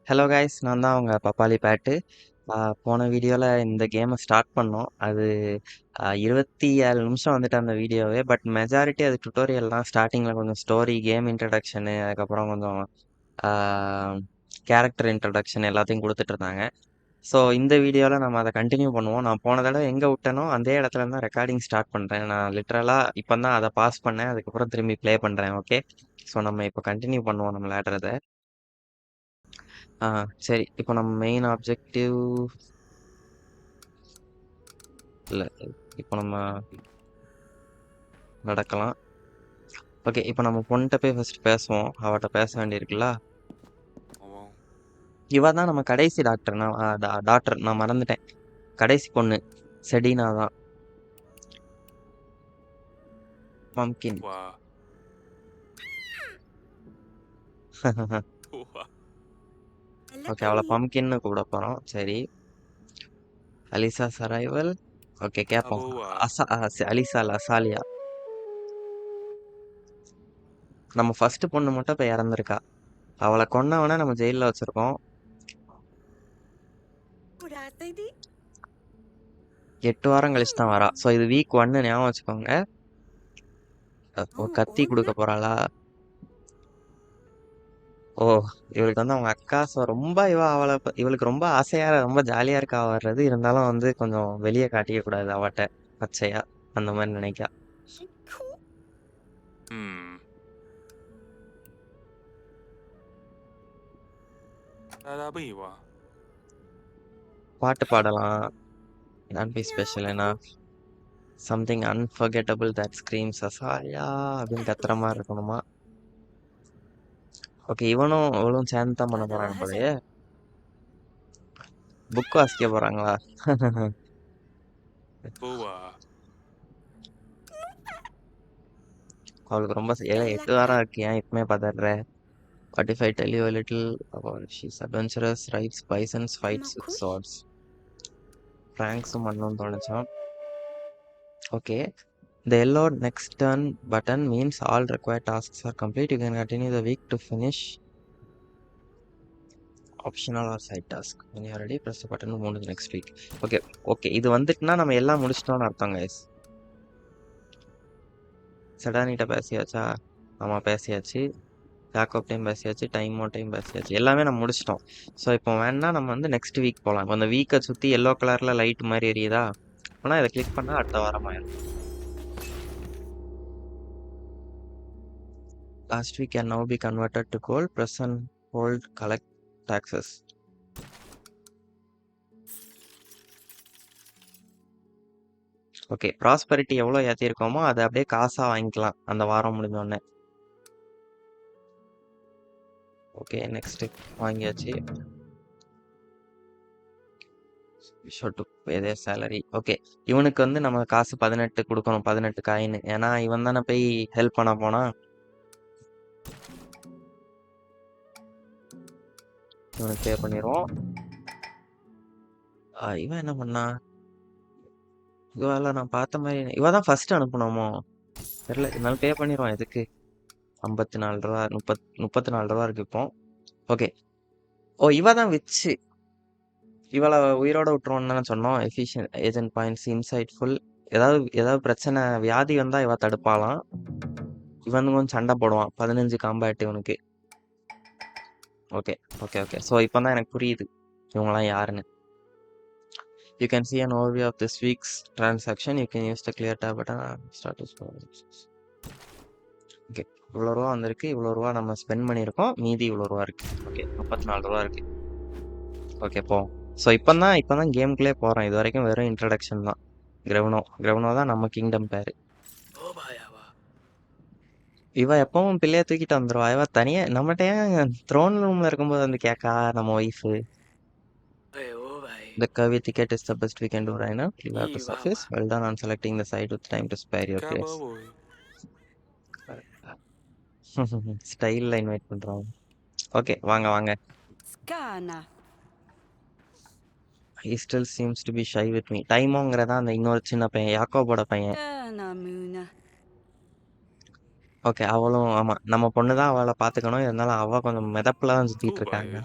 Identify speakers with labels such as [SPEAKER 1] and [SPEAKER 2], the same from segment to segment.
[SPEAKER 1] Hello guys, நான் தான் உங்க பப்பாளி பேட்டு. போன வீடியோவில் இந்த கேமை ஸ்டார்ட் பண்ணோம். அது 27 நிமிஷம் வந்துட்டு அந்த வீடியோவே. பட் மெஜாரிட்டி அது டுட்டோரியல் தான். ஸ்டார்டிங்கில் கொஞ்சம் ஸ்டோரி, கேம் இன்ட்ரடக்ஷனு, அதுக்கப்புறம் கொஞ்சம் கேரக்டர் இன்ட்ரடக்ஷன் எல்லாத்தையும் கொடுத்துட்டு இருந்தாங்க. ஸோ இந்த வீடியோவில் நம்ம அதை கண்டினியூ பண்ணுவோம். நான் போன தடவை எங்கே விட்டனோ அதே இடத்துல தான் ரெக்கார்டிங் ஸ்டார்ட் பண்ணுறேன். நான் லிட்ரலாக இப்போ தான் அதை பாஸ் பண்ணேன். அதுக்கப்புறம் திரும்பி ப்ளே பண்ணுறேன். ஓகே, ஸோ நம்ம இப்போ கண்டினியூ பண்ணுவோம் நம்ம விளையாடுறத. சரி, இப்போ நம்ம மெயின் ஆப்ஜெக்டிவ் இல்லை, இப்போ நம்ம நடக்கலாம். ஓகே, இப்போ நம்ம பொண்ணுகிட்ட போய் ஃபர்ஸ்ட் பேசுவோம். அவட்ட பேச வேண்டியிருக்குல்ல.
[SPEAKER 2] ஆமா.
[SPEAKER 1] இவ தான் நம்ம கடைசி டாக்டர். டாக்டர் நான் மறந்துட்டேன். கடைசி பொண்ணு செடினா தான். பம்கின்.
[SPEAKER 2] வா. வா.
[SPEAKER 1] ஓகே, அவளை பம்கின்னு கூப்பிட போகிறோம். சரி, அலிசா சரைவல். ஓகே, கேட்போம்.
[SPEAKER 2] அபோவா.
[SPEAKER 1] அலிசா இல்ல, அசாலியா. நம்ம ஃபர்ஸ்ட் பொண்ணு மட்டும் இப்போ இறந்துருக்கா. அவளை கொன்னவன நம்ம ஜெயிலில் வச்சுருக்கோம்.
[SPEAKER 3] Kurata di?
[SPEAKER 1] 8 வாரம் கழிச்சு தான் வரா. ஸோ இது வீக் 1 ஞாபகம் வச்சுக்கோங்க. ஒரு கத்தி கொடுக்க போறாளா? ஓ, இவளுக்கு வந்து அவங்க அக்கா. ஸோ ரொம்ப இவளுக்கு ரொம்ப ஆசையா ரொம்ப ஜாலியா இருக்கா வர்றது. இருந்தாலும் வந்து கொஞ்சம் வெளியே காட்டிக்க கூடாது அவட்ட பச்சையா அந்த மாதிரி நினைக்கா.
[SPEAKER 3] Shiku?
[SPEAKER 2] ம். அதாபி வா.
[SPEAKER 1] பாட்டு பாடலாம். நாட் பி ஸ்பெஷல் ஏன்னா சம்திங் அன்ஃபர்கெட்டபிள் தட் ஸ்கிரீம்ஸ் அசாலியா அப்படின்னு கத்துற மாதிரி இருக்கணுமா? ஓகே, இவளும் சேர்ந்து தான் பண்ண போறாங்க போலயே. புக் வாசிக்க போறாங்களா?
[SPEAKER 2] போவா.
[SPEAKER 1] அவளுக்கு ரொம்ப 8 வாரம் இருக்கு. ஏன் இப்பமே பதற? What if I tell you a little about she's adventurous, rides bisons, fights with
[SPEAKER 3] Makush?
[SPEAKER 1] swords. Pranks-உம் பண்ணணும்னு தோணுச்சாம். Okay. The yellow next turn button means all required tasks are complete. You can continue the week to finish optional or side task. When you are ready, press the button to move to the next week. Okay. இது வந்துட்டுனா நம்ம எல்லாம் முடிச்சிட்டோம்னு அர்த்தம் guys. செடானிட்ட பேசியாச்சா? ஆமா, பேசியாச்சு. Backup time பேசியாச்சு, time பேசியாச்சு, எல்லாமே நம்ம முடிச்சிட்டோம். ஸோ இப்போ வேணா நம்ம வந்து நெக்ஸ்ட் வீக் போகலாம். இப்போ அந்த வீக்கை சுற்றி எல்லோ கலரில் லைட் மாதிரி எரியுதா? ஆனால் இதை கிளிக் பண்ணால் அடுத்த வாரம் ஆயிரும். Last week can now be converted to gold. Press and hold collect taxes. Okay, prosperity எவ்வளோ ஏற்றிருக்கோமோ அதை அப்படியே காசாக வாங்கிக்கலாம் அந்த வாரம் முடிஞ்சோடனே. ஓகே, நெக்ஸ்ட் வாங்கியாச்சு. சேலரி. ஓகே, இவனுக்கு வந்து நம்ம காசு 18 கொடுக்கணும், 18 காயின். ஏன்னா இவன் தானே போய் ஹெல்ப் பண்ண போனா. இவனுக்கு பே பண்ணிடுவோம். இவன் என்ன பண்ணா? இவால நான் பார்த்த மாதிரி இவ தான் ஃபர்ஸ்ட் அனுப்பணுமோ தெரியல. இருந்தாலும் பே பண்ணிடுவான். எதுக்கு? 54 ரூபா, 34 ரூபா இருக்கு இப்போ. ஓகே. ஓ, இவ தான் விச்சு. இவளை உயிரோட விட்டுருவோம்னு தானே சொன்னோம். Efficient agent points, insightful. ஏதாவது பிரச்சனை வியாதி வந்தா இவ தடுப்பாலாம். இவன் கொஞ்சம் சண்டை போடுவான். 15 காம்பேட் இவனுக்கு. ஓகே. ஸோ இப்போ தான் எனக்கு புரியுது இவங்கெல்லாம் யாருன்னு. You can see an overview of this week's transaction. You can use the clear tab button. Status. Okay, இவ்வளோ ரூபா வந்திருக்கு. இவ்வளோ ரூபா நம்ம ஸ்பெண்ட் பண்ணியிருக்கோம். மீதி இவ்வளோ ரூபா இருக்கு. ஓகே, 34 ரூபா இருக்கு. ஓகே, போவோம். ஸோ இப்போ தான் கேமுக்குள்ளே போகிறோம். இது வரைக்கும் வெறும் இன்ட்ரடக்ஷன் தான். கிரெவனோ தான் நம்ம கிங்டம் பேர். இவ எப்பவும் பிள்ளைய தூக்கிட்டு வந்துடுவா. இவ தனியா நம்மகிட்ட ஏன் த்ரோன் ரூம்ல இருக்கும்போது வந்து கேட்கா நம்ம wife. The curvy ticket is the best we can do right now. Leave out the surface. Well done on selecting the site with time to spare your place. ஸ்டைலில் இன்வைட் பண்ணுறோம். ஓகே, வாங்க.
[SPEAKER 3] Skana.
[SPEAKER 1] He still seems to be shy with me. டைமோங்கிறதா அந்த இன்னொரு சின்ன பையன், யாக்கோபோட பையன்.
[SPEAKER 3] Dana Muna.
[SPEAKER 1] Okay, அவளும் ஆமாம் நம்ம பொண்ணு தான் அவளை பார்த்துக்கணும். இருந்தாலும் அவள் கொஞ்சம் மிதப்பில் தான் சுற்றிட்டு இருக்காங்க.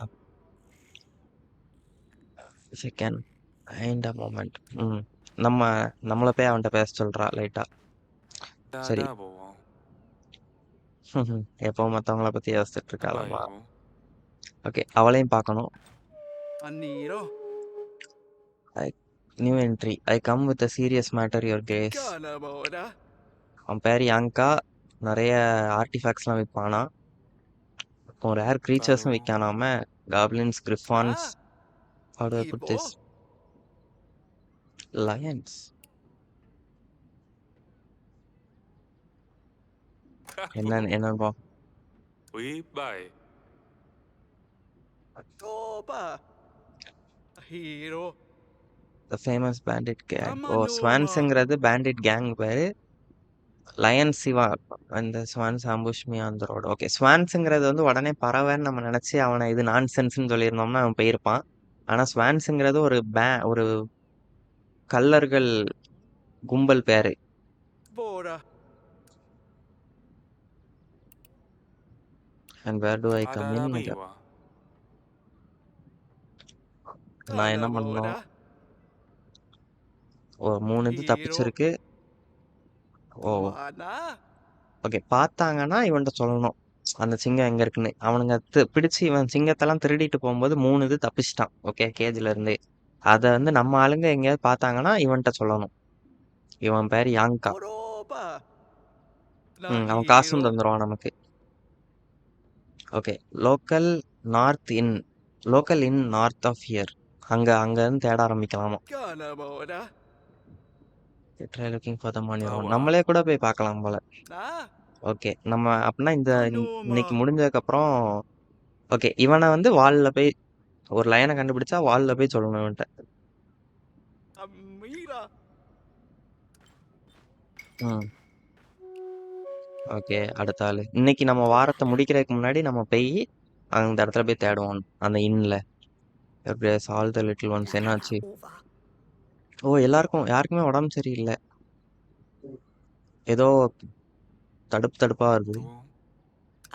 [SPEAKER 1] Second and a moment. நம்மள போய் அவன்கிட்ட பேச சொல்றா லைட்டா. சரி.
[SPEAKER 2] 따라보고.
[SPEAKER 1] எப்போ மத்தவங்கள பத்தி யோசிச்சுட்டு இருக்காளாமா.
[SPEAKER 2] 아바요.
[SPEAKER 1] ஓகே, அவளையும் பார்க்கணும்.
[SPEAKER 4] Anniro,
[SPEAKER 1] new entry. I come with a serious matter your grace.
[SPEAKER 4] Kanamora,
[SPEAKER 1] அவன் பேர் யாங்கா. நிறைய ஆர்டிஃபேக்ட்ஸ்லாம் விற்பானா. இப்போ ரேர் க்ரீச்சர்ஸும்
[SPEAKER 2] 따로.
[SPEAKER 1] விற்கானாம. Goblins, griffins. How do I put this?
[SPEAKER 4] Ibo,
[SPEAKER 1] Lions. என்னன்னு
[SPEAKER 2] 위바이.
[SPEAKER 4] Toba, Hero,
[SPEAKER 1] the famous bandit gang.
[SPEAKER 4] ஆமா,
[SPEAKER 1] ஓ,
[SPEAKER 4] நோமா.
[SPEAKER 1] ஸ்வான்ஸுங்கிறது பேண்டிட் கேங் பேரு. லயன்ஸ் சிவா அந்த Swans ambushed me on the road. Okay, ஸ்வான்ஸுங்கிறது வந்து உடனே பறவைன்னு நம்ம நினைச்சு அவனை இது நான்சென்ஸ்னு சொல்லியிருந்தோம்னா அவன் போயிருப்பான். ஆனா ஸ்வான்ஸுங்கிறது ஒரு கல்லர்கள் கும்பல் பேரு.
[SPEAKER 4] Bora,
[SPEAKER 1] and where do I come in?
[SPEAKER 2] 따라비와.
[SPEAKER 1] நான் என்ன பண்ணணும்?
[SPEAKER 4] Kanamora,
[SPEAKER 1] ஓ, 3 இது
[SPEAKER 4] Hero,
[SPEAKER 1] தப்பிச்சிருக்கு. ஓ,
[SPEAKER 4] Mana,
[SPEAKER 1] ஓகே. பார்த்தாங்கன்னா இவன்கிட்ட சொல்லணும் அந்த சிங்கம் எங்க இருக்குன்னு. அவனுங்க பிடிச்சு இவன் சிங்கத்தெல்லாம் திருடிட்டு போகும்போது 3 இது தப்பிச்சிட்டான். ஓகே, கேஜ்ல இருந்து. அதை வந்து நம்ம ஆளுங்க எங்கேயாவது பார்த்தாங்கன்னா இவன்கிட்ட சொல்லணும். இவன் பேர் யாங்கா.
[SPEAKER 4] Oroba,
[SPEAKER 1] அவன் காசும் தந்துடுவான் நமக்கு. Okay, local in north of here. அங்க இருந்து தேட ஆரம்பிக்கலாமா.
[SPEAKER 4] Kanamora,
[SPEAKER 1] try looking for the money.
[SPEAKER 2] ஆமா.
[SPEAKER 1] நம்மளே கூட போய் பார்க்கலாம் போல.
[SPEAKER 4] Na,
[SPEAKER 1] ஓகே, நம்ம அப்படின்னா
[SPEAKER 4] Anuma,
[SPEAKER 1] இன்னைக்கு முடிஞ்சதுக்கப்புறம் ஓகே, இவனை வந்து வால்ல போய் ஒரு லைனை கண்டுபிடிச்சா வால்ல போய் சொல்லணும் இவன்ட்ட.
[SPEAKER 4] Amira,
[SPEAKER 1] ஓகே, அடுத்த ஆளு. இன்னைக்கு நம்ம வாரத்தை முடிக்கிறதுக்கு முன்னாடி நம்ம போய் அந்த இடத்துல போய் தேடுவோம். அந்த இன்னில் எப்படி ஆல் த லிட்டில் ஒன்ஸ். என்னாச்சு?
[SPEAKER 3] Over.
[SPEAKER 1] ஓ, யாருக்குமே உடம்பு சரியில்லை. ஏதோ தடுப்பா வருது.
[SPEAKER 2] 또.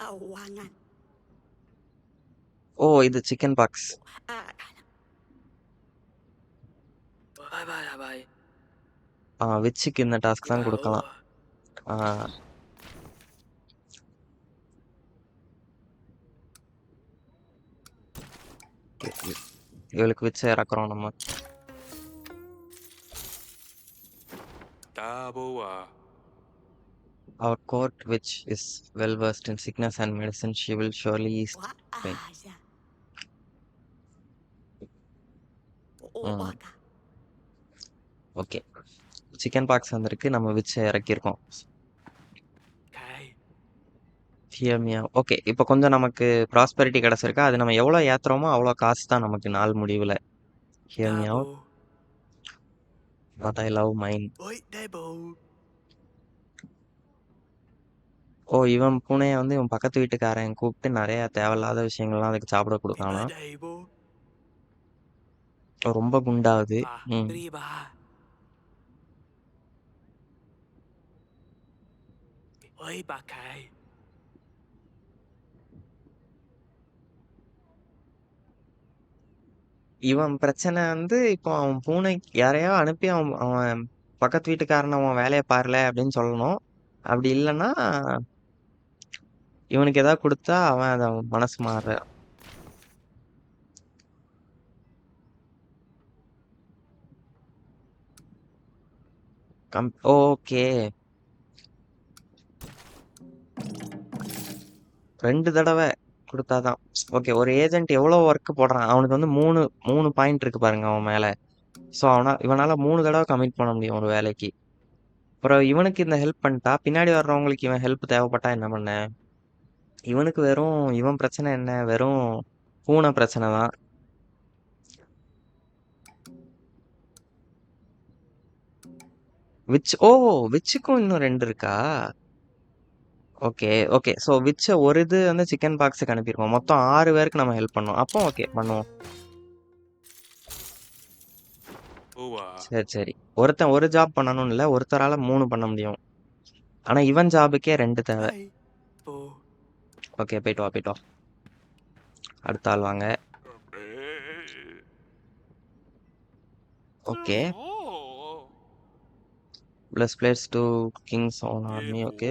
[SPEAKER 3] Awangan.
[SPEAKER 1] ஓ, இது சிக்கன் பாக்ஸ். விச்சுக்கு இந்த டாஸ்க் தான் கொடுக்கலாம். இவளுக்கு விச்ச இறக்குறோம் நம்ம.
[SPEAKER 2] 따보와.
[SPEAKER 1] Our court which is well versed in sickness and medicine, she will surely ease pain.
[SPEAKER 3] Waaja. Owaga.
[SPEAKER 1] Okay, chicken box வந்திருக்கு. நம்ம விச்ச இறக்கியிருக்கோம். ஓகே, இப்போ கொஞ்சம் நமக்கு ப்ராஸ்பெரிட்டி கிடைச்சிருக்கா. அது நம்ம எவ்வளோ ஏத்துறோமோ அவ்வளோ காசு தான் நமக்கு நாள் முடிவில். Hear me out. But I love mine. ஓ, இவன் பூனையை வந்து இவன் பக்கத்து வீட்டுக்காரன் கூப்பிட்டு நிறைய தேவையில்லாத விஷயங்கள்லாம் அதுக்கு சாப்பிட கொடுக்கானா. ரொம்ப குண்டாகுது. இவன் பிரச்சனை வந்து இப்போ அவன் பூனை யாரையோ அனுப்பி அவன் பக்கத்து வீட்டுக்காரன் அவன் வேலையை பாருல அப்படின்னு சொல்லணும். அப்படி இல்லைன்னா இவனுக்கு ஏதாவது கொடுத்தா அவன் அதை மனசு மாறுற. ஓகே, 2 தடவை கொடுத்தாதான். ஓகே, ஒரு ஏஜென்ட் எவ்வளோ ஒர்க் போடுறான். அவனுக்கு வந்து 3 பாயிண்ட் இருக்கு பாருங்க அவன் மேல. ஸோ இவனால 3 தடவை கமிட் பண்ண முடியும் ஒரு வேலைக்கு. அப்புறம் இவனுக்கு இந்த ஹெல்ப் பண்ணிட்டா பின்னாடி வர்றவங்களுக்கு இவன் ஹெல்ப் தேவைப்பட்டா என்ன பண்ண? இவனுக்கு இவன் பிரச்சனை என்ன, வெறும் பூனை பிரச்சனை தான். விச்சுக்கும் இன்னும் 2 இருக்கா? ஓகே. ஸோ விச்ச ஒரு இது வந்து சிக்கன் பாக்ஸுக்கு அனுப்பியிருக்கோம். மொத்தம் 6 பேருக்கு நம்ம ஹெல்ப் பண்ணோம். அப்போ ஓகே பண்ணுவோம். சரி. ஒருத்தன் ஒரு ஜாப் பண்ணணும்னு இல்லை, ஒருத்தரால 3 பண்ண முடியும். ஆனா இவன் ஜாபுக்கே 2 தேவை. ஓகே, போயிட்டு வா. அடுத்த ஆள் வாங்க. Okay. Plus blades to king's own army. Okay.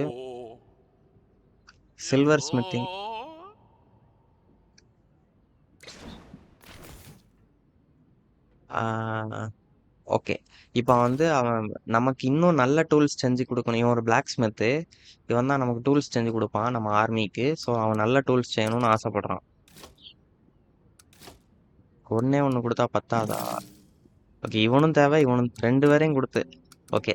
[SPEAKER 1] Silver smithing. Okay. இப்போ வந்து அவன் நமக்கு இன்னும் நல்ல டூல்ஸ் செஞ்சு கொடுக்கணும். இவன் ஒரு பிளாக் ஸ்மித்து. இவன் தான் நமக்கு டூல்ஸ் செஞ்சு கொடுப்பான் நம்ம ஆர்மிக்கு. ஸோ அவன் நல்ல டூல்ஸ் செய்யணும்னு ஆசைப்படுறான். ஒன்னே ஒன்று கொடுத்தா பத்தாதா? ஓகே, இவனும் தேவை, இவனும் 2 பேரையும் கொடுத்து. ஓகே,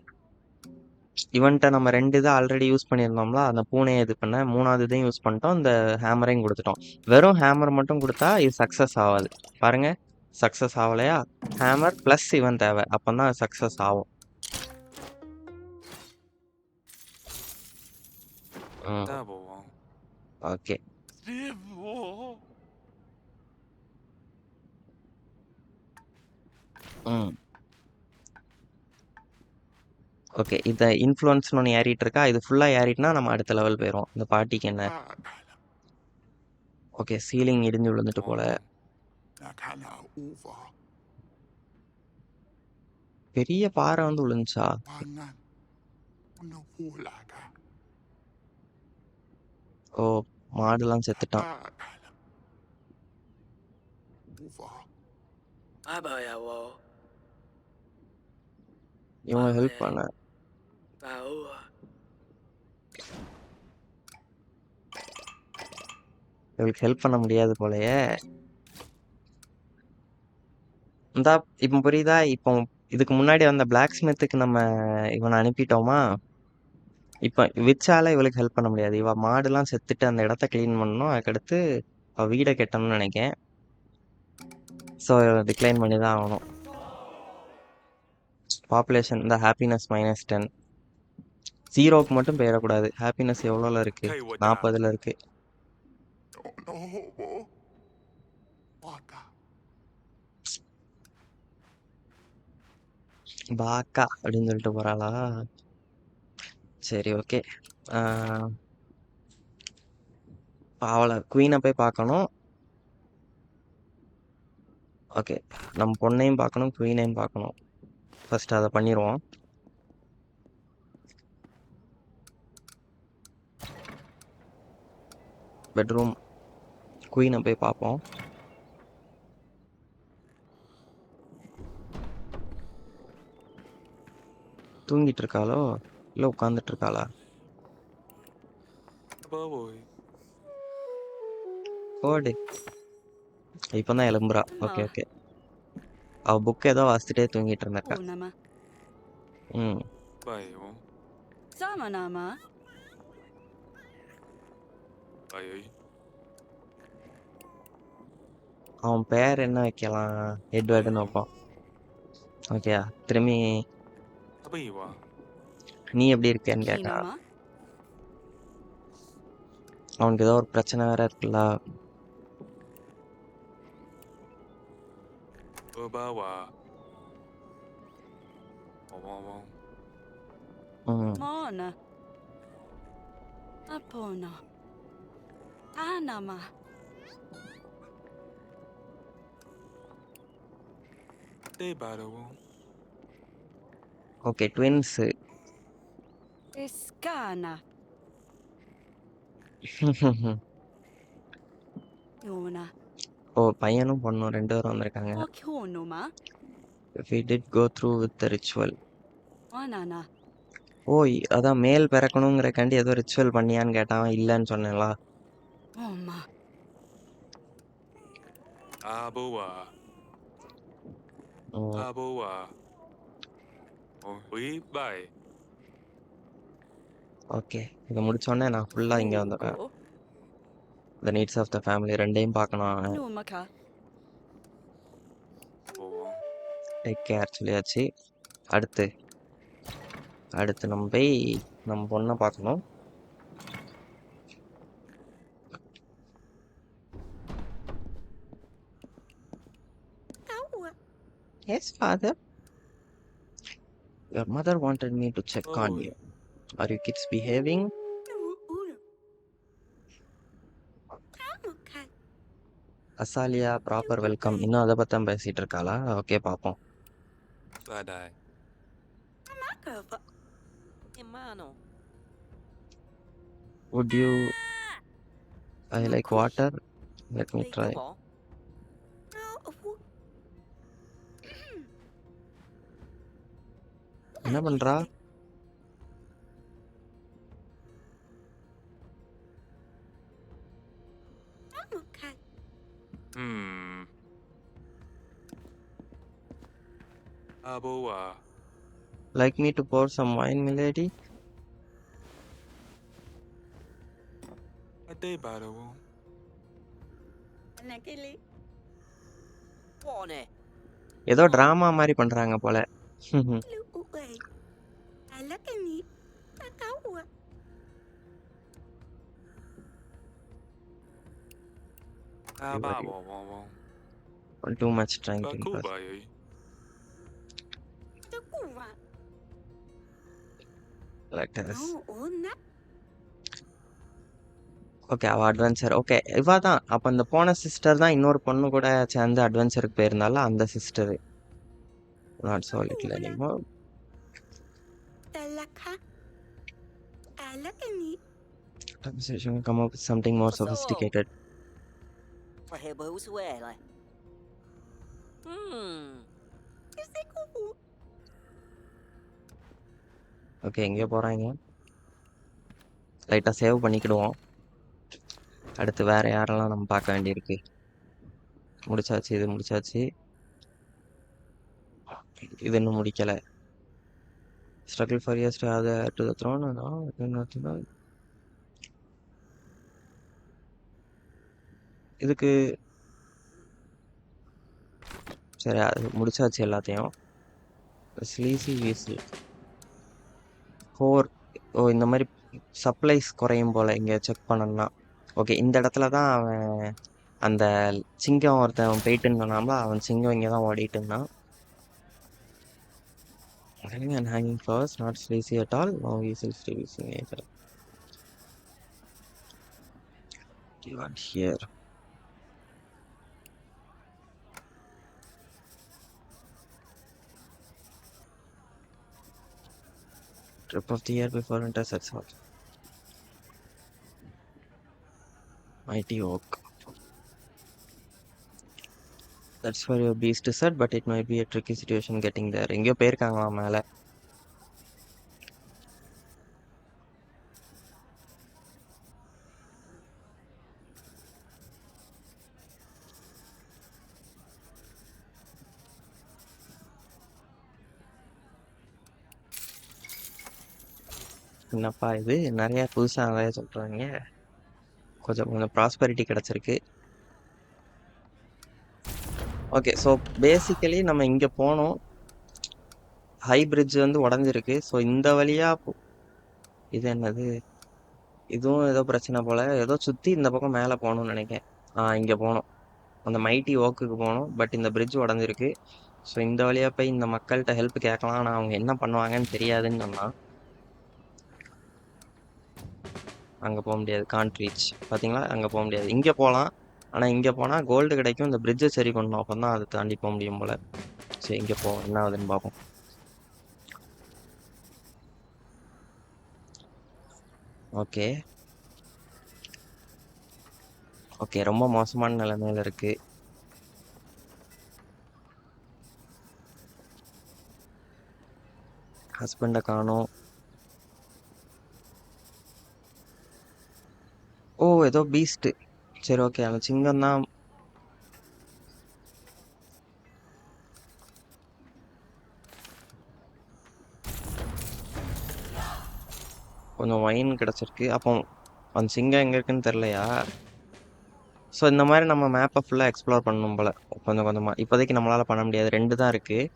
[SPEAKER 1] இவன்கிட்ட நம்ம 2 இதை ஆல்ரெடி யூஸ் பண்ணியிருந்தோம்ல, அந்த பூனையை இது பண்ண 3வது இதையும் யூஸ் பண்ணிட்டோம், இந்த ஹேமரையும் கொடுத்துட்டோம். வெறும் ஹேமர் மட்டும் கொடுத்தா இது சக்ஸஸ் ஆகாது. பாருங்க, சக்ஸஸ் ஆகலையா? ஹேமர் ப்ளஸ் இவன் தேவை, அப்போ தான் சக்ஸஸ் ஆகும். ம்,
[SPEAKER 2] 大魔王，
[SPEAKER 1] ஓகே.
[SPEAKER 2] 猎魔，
[SPEAKER 1] ம், ஓகே. இதை இன்ஃப்ளூயன்ஸ்னு ஒன்று ஏறிட்டு இருக்கா, இது ஃபுல்லாக ஏறிட்டுனா நம்ம அடுத்த லெவல் போயிடும். இந்த பாட்டிக்கு என்ன?
[SPEAKER 5] 大开了，
[SPEAKER 1] ஓகே, சீலிங் இடிஞ்சு விழுந்துட்டு போல.
[SPEAKER 5] 那看了无法
[SPEAKER 1] பெரிய பாறை வந்து விழுந்துச்சா?
[SPEAKER 5] 万难，不能不来看，
[SPEAKER 1] ஓ, மாடுலாம் செத்துட்டான்.
[SPEAKER 5] 大开了，无法
[SPEAKER 4] Apa ya wo?
[SPEAKER 1] இவன் ஹெல்ப் பண்ண.
[SPEAKER 4] Tahu.
[SPEAKER 1] இவளுக்கு ஹெல்ப் பண்ண முடியாது போலயே. இந்தா இப்போ புரியுதா? இப்போ இதுக்கு முன்னாடி வந்த பிளாக் ஸ்மித்துக்கு நம்ம இவனை அனுப்பிட்டோமா? இப்போ விச்சால இவளுக்கு ஹெல்ப் பண்ண முடியாது. இவ மாடுலாம் செத்துட்டு அந்த இடத்த க்ளீன் பண்ணணும். அதுக்கடுத்து அவள் வீடை கட்டணும்னு நினைக்கேன். ஸோ டிக்ளைன் பண்ணி தான் ஆகணும். பாப்புலேஷன் இந்த ஹாப்பினஸ் -10. 0க்கு மட்டும் போயிடக்கூடாது. ஹாப்பினஸ் எவ்வளோல இருக்கு?
[SPEAKER 2] 可以我打，
[SPEAKER 1] 40ல் இருக்கு.
[SPEAKER 5] 有那我，我的
[SPEAKER 1] பாக்கா அப்படின்னு சொல்லிட்டு போறாளா? சரி, ஓகே. அவளை குவீனை போய் பார்க்கணும். ஓகே, நம்ம பொண்ணையும் பார்க்கணும், குவீனையும் பார்க்கணும். ஃபர்ஸ்ட் அதை பண்ணிடுவோம். பெட்ரூம் குவீனை போய் பார்ப்போம். தூங்கிட்டு இருக்காளோ இல்லை உட்காந்துட்டு இருக்காளா?
[SPEAKER 2] 不会，
[SPEAKER 1] ஓடு, இப்போ தான் எலும்புறா. ஓகே ஓகே, அவள் புக் ஏதோ வாசிச்சுட்டே தூங்கிட்டு இருந்திருக்கா.
[SPEAKER 6] Oh, nama.
[SPEAKER 1] ம்,
[SPEAKER 2] 拜哦，
[SPEAKER 6] Sama nama.
[SPEAKER 2] 哎，
[SPEAKER 1] அவன் பேர் என்ன வைக்கலாம்? எட்வர்டுன்னு வைப்போம். ஓகேயா? திரும்பி
[SPEAKER 2] 他不以为，
[SPEAKER 1] நீ எப்படி இருக்கேன்னு
[SPEAKER 6] Ki
[SPEAKER 1] கேட்டா.
[SPEAKER 6] nama.
[SPEAKER 1] அவனுக்கு ஏதோ ஒரு பிரச்சனை வேற இருக்குல்ல.
[SPEAKER 2] 我把我，汪汪汪，
[SPEAKER 1] ம்,
[SPEAKER 6] Mona. Apona. Anama.
[SPEAKER 2] 对吧的哦，
[SPEAKER 1] okay. Twins.
[SPEAKER 6] Iskana. Yona.
[SPEAKER 1] ஓ, பையனும் பொண்ணும் 2 பேரும் வந்திருக்காங்க.
[SPEAKER 6] Okonoma.
[SPEAKER 1] We did go through with the ritual.
[SPEAKER 6] Anana.
[SPEAKER 1] ஓ, அதான் மேல் பிறக்கணுங்கிறக்காண்டி ஏதோ ரிச்சுவல் பண்ணியான்னு கேட்டான். இல்லைன்னு சொன்னேன்ல.
[SPEAKER 6] Oma.
[SPEAKER 2] 阿布啊，
[SPEAKER 1] ம்,
[SPEAKER 2] 阿布啊，哦，喂拜，
[SPEAKER 1] ஓகே. இதை முடிச்சோடனே நான் ஃபுல்லாக இங்கே வந்துடுவேன்.
[SPEAKER 6] Oko.
[SPEAKER 1] The needs of the family 2யும் பார்க்கணும். அவன்
[SPEAKER 6] Numaka.
[SPEAKER 2] 我
[SPEAKER 1] டேக் கேர் சொல்லியாச்சு. அடுத்து அடுத்து நம்ம போய் நம்ம பொண்ணை பார்க்கணும்.
[SPEAKER 3] Tahu.
[SPEAKER 1] Yes father, your mother wanted me to check on
[SPEAKER 2] Oh.
[SPEAKER 1] you. Are you kids behaving?
[SPEAKER 3] Kamu kan.
[SPEAKER 1] அசாலியா ப்ராப்பர் வெல்கம். இன்னும் அதை பற்றி தான் பேசிகிட்டு இருக்காளா? ஓகே, பார்ப்போம்.
[SPEAKER 2] Badai.
[SPEAKER 3] Makava.
[SPEAKER 7] Imano.
[SPEAKER 1] Would you I like water? Let me try.
[SPEAKER 7] Legobo.
[SPEAKER 3] No.
[SPEAKER 1] என்ன பண்றா?
[SPEAKER 3] Okay.
[SPEAKER 2] Aboa.
[SPEAKER 1] Like me to pour some wine, milady?
[SPEAKER 2] Ate baro.
[SPEAKER 3] Nakili.
[SPEAKER 7] Buone.
[SPEAKER 1] ஏதோ டிராமா மாதிரி பண்றாங்க போல.
[SPEAKER 3] Luwe. Alakani. Takawa.
[SPEAKER 2] Ababo.
[SPEAKER 1] Too much trying to impress.
[SPEAKER 2] Bakuba.
[SPEAKER 3] Takuwa.
[SPEAKER 1] Let us.
[SPEAKER 3] No, not.
[SPEAKER 1] Okay, அவ adventure. Okay, இவா தான். அப்ப அந்த போன சிஸ்டர் தான் இன்னொரு பொண்ணு கூட சேர்ந்து அட்வென்ச்சருக்கு போயிருந்தால அந்த sister. Not so little anymore.
[SPEAKER 3] Talaka. Alakani.
[SPEAKER 1] Conversation come up with something more sophisticated.
[SPEAKER 7] Perhaps well.
[SPEAKER 3] Isikufu.
[SPEAKER 1] Okay, எங்கே போறாங்க? லைட்டா சேவ் பண்ணிக்கிடுவோம். அடுத்து வேற யாரெல்லாம் நம்ம பார்க்க வேண்டியிருக்கு? முடிச்சாச்சு, இது முடிச்சாச்சு. இது இன்னும் முடிக்கல. Struggle for years to have the to the throne. No. இதுக்கு சரி, அது முடிச்சாச்சு எல்லாத்தையும். ஸ்லீசி வீசில் 4. ஓ, இந்த மாதிரி சப்ளைஸ் குறையும் போல இங்கே செக் பண்ணணும்னா. ஓகே, இந்த இடத்துல தான் அவன் அந்த சிங்கம் ஒருத்தன் போயிட்டு இருந்தானாம, அவன் சிங்கம் இங்கே தான் ஓடிட்டு இருந்தான். And hanging flowers, not sleazy at all. No weasels to using either. You want here. Trip of the year before winter sets out. Mighty oak. That's where your beast is at, but it might be a tricky situation getting there. எங்கேயோ போயிருக்காங்களாம் மேலே. என்னப்பா இது நிறைய புதுசாக நிறைய சொல்கிறாங்க. கொஞ்சம் prosperity கிடச்சிருக்கு. ஓகே, ஸோ பேசிக்கலி நம்ம இங்கே போனோம். ஹை பிரிட்ஜ் வந்து உடஞ்சிருக்கு. ஸோ இந்த வழியாக இது என்னது, இதுவும் ஏதோ பிரச்சனை போல். ஏதோ சுற்றி இந்த பக்கம் மேலே போகணும்னு நினைக்கிறேன். இங்கே போகணும், அந்த மைட்டி ஓக்குக்கு போகணும். பட் இந்த பிரிட்ஜ் உடஞ்சிருக்கு. ஸோ இந்த வழியாக போய் இந்த மக்கள்கிட்ட ஹெல்ப் கேட்கலாம். ஆனால் அவங்க என்ன பண்ணுவாங்கன்னு தெரியாதுன்னு சொன்னான். அங்கே போக முடியாது, கான்ட் ரீச். பார்த்தீங்களா, அங்கே போக முடியாது. இங்கே போகலாம், ஆனால் இங்கே போனால் கோல்டு கிடைக்கும். இந்த பிரிட்ஜை சரி பண்ணணும், அப்போ தான் அதை தாண்டி போக முடியும் போல். சரி, இங்கே போவோம், என்ன ஆகுதுன்னு பார்ப்போம். ஓகே ஓகே, ரொம்ப மோசமான நிலைமையில இருக்கு. ஹஸ்பண்டை காணோம். ஓ, ஏதோ பீஸ்ட். சரி, ஓகே, அந்த சிங்கம் தான். கொஞ்சம் ஒயின் கிடச்சிருக்கு. அப்போ அந்த சிங்கம் எங்கே இருக்குன்னு தெரிலையா? ஸோ இந்த மாதிரி நம்ம மேப்பை ஃபுல்லாக எக்ஸ்ப்ளோர் பண்ணணும் போல் கொஞ்சம் கொஞ்சமாக. இப்போதைக்கு நம்மளால் பண்ண முடியாது, 2 தான் இருக்குது.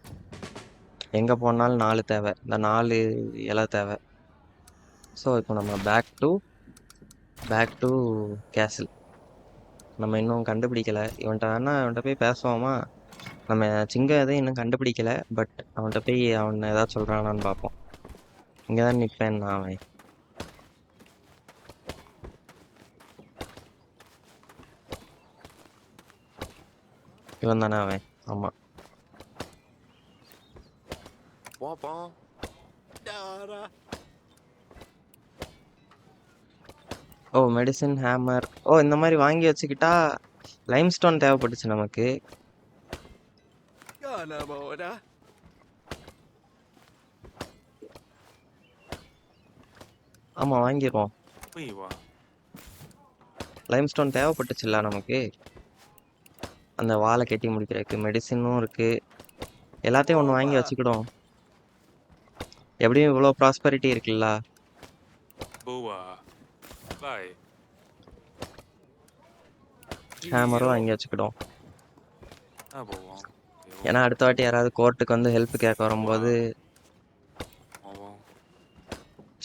[SPEAKER 1] எங்கே போனாலும் 4 தேவை, இந்த 4 இலை தேவை. ஸோ இப்போ நம்ம பேக் டு கேசில். நம்ம இன்னும் கண்டுபிடிக்கலை. இவன்கிட்ட போய் பேசுவோமா? நம்ம சிங்கம் எதையும் இன்னும் கண்டுபிடிக்கலை. பட் அவன்கிட்ட போய் அவன் ஏதாவது சொல்கிறானான்னு பார்ப்போம். இங்கே தான் நிற்பேன் நான். அவன் இவன் தானே அவன்? ஆமாம்.
[SPEAKER 2] போப்பா
[SPEAKER 5] Dara.
[SPEAKER 1] ஓ மெடிசின் ஹேமர். ஓ இந்த மாதிரி வாங்கி வச்சுக்கிட்டா லைம்ஸ்டோன் தேவைப்பட்டுச்சு நமக்கு.
[SPEAKER 5] Yana Mona.
[SPEAKER 1] ஆமா வாங்கிடுவோம்.
[SPEAKER 2] போய் வா
[SPEAKER 1] லைம்ஸ்டோன் தேவைப்பட்டுச்சுல்ல நமக்கு. அந்த வாழை கட்டி முடிக்கிறதுக்கு மெடிசினும் இருக்கு. எல்லாத்தையும் ஒன்று வாங்கி வச்சுக்கிடும். எப்படியும் இவ்வளோ ப்ராஸ்பரிட்டி இருக்குல்ல.
[SPEAKER 2] போவா பாய்
[SPEAKER 1] ஹேமரும் வாங்கி வச்சுக்கிடும்.
[SPEAKER 2] போவோம்
[SPEAKER 1] ஏன்னா அடுத்த வாட்டி யாராவது கோர்ட்டுக்கு வந்து ஹெல்ப் கேட்க வரும்போது.
[SPEAKER 2] போவோம்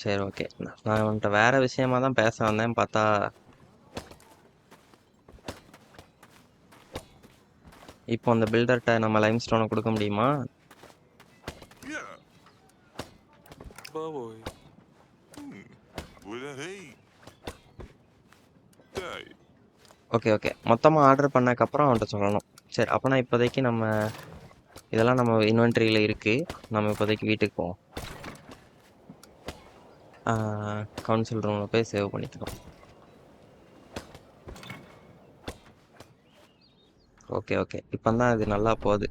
[SPEAKER 1] சரி ஓகே, நான் உன்கிட்ட வேற விஷயமா தான் பேச வந்தேன், பார்த்தா இப்போ அந்த பில்டர்கிட்ட நம்ம லைம்ஸ்டோனை கொடுக்க முடியுமா?
[SPEAKER 5] Yeah.
[SPEAKER 2] போய்
[SPEAKER 5] With a hey. Day.
[SPEAKER 1] Okay okay, மொத்தமாக ஆர்டர் பண்ணக்கப்புறம் அவன்கிட்ட சொல்லணும். சரி அப்போனா இப்போதைக்கு நம்ம இதெல்லாம் நம்ம இன்வென்ட்ரியில் இருக்குது. நம்ம இப்போதைக்கு வீட்டுக்கு போவோம். கவுன்சில் ரூமில் போய் சேவ் பண்ணிக்கிறோம். ஓகே ஓகே, இப்போ தான் இது நல்லா போகுது.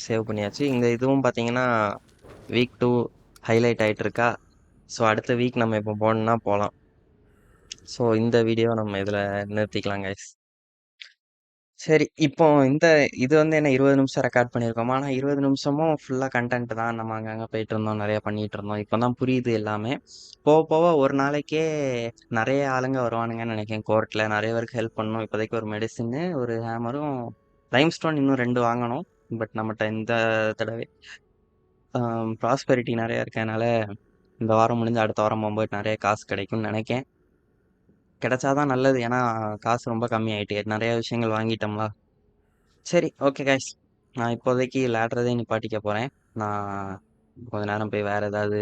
[SPEAKER 1] சேவ் பண்ணியாச்சு. இந்த இதுவும் பார்த்தீங்கன்னா வீக் 2 ஹைலைட் ஆகிட்டு இருக்கா. ஸோ அடுத்த வீக் நம்ம இப்போ போனோம்னா போகலாம். ஸோ இந்த வீடியோ நம்ம இதில் நிறுத்திக்கலாம் கைஸ். சரி இப்போ இது வந்து என்ன 20 நிமிஷம் ரெக்கார்ட் பண்ணியிருக்கோம். ஆனால் 20 நிமிஷமும் ஃபுல்லாக கண்டென்ட் தான். நம்ம அங்கங்கே போயிட்டு இருந்தோம், நிறைய பண்ணிகிட்டு இருந்தோம். இப்போ தான் புரியுது எல்லாமே. போக போக ஒரு நாளைக்கே நிறைய ஆளுங்க வருவானுங்கன்னு நினைக்கிறேன். கோர்ட்டில் நிறைய பேருக்கு ஹெல்ப் பண்ணணும். இப்போதைக்கு ஒரு மெடிசின்னு, ஒரு ஹேமரும், லைம்ஸ்டோன் இன்னும் 2 வாங்கணும். பட் நம்மகிட்ட இந்த தடவை ப்ராஸ்பெரிட்டி நிறையா இருக்கனால இந்த வாரம் முடிஞ்சு அடுத்த வாரம் போகும்போது நிறைய காசு கிடைக்கும்னு நினைக்கேன். கிடைச்சாதான் நல்லது, ஏன்னா காசு ரொம்ப கம்மியாயிட்டு, நிறைய விஷயங்கள் வாங்கிட்டோம்ல. சரி ஓகே கைஸ், நான் இப்போதைக்கு விளையாடுறதே நிப்பாட்டிக்க போகிறேன். நான் கொஞ்ச நேரம் போய் வேறு ஏதாவது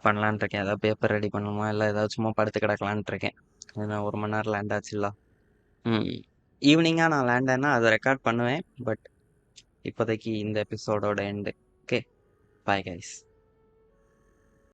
[SPEAKER 1] பண்ணலான் இருக்கேன். ஏதாவது பேப்பர் ரெடி பண்ணணுமா, இல்லை ஏதாவது சும்மா படுத்து கிடக்கலான்ட்டு இருக்கேன். நான் 1 மணி நேரம் லேண்ட் ஆச்சுல்ல. ஈவினிங்காக நான் லேண்டேன்னா அதை ரெக்கார்ட் பண்ணுவேன். பட் இப்போதைக்கு இந்த எபிசோடோட எண்டு. Okay bye guys.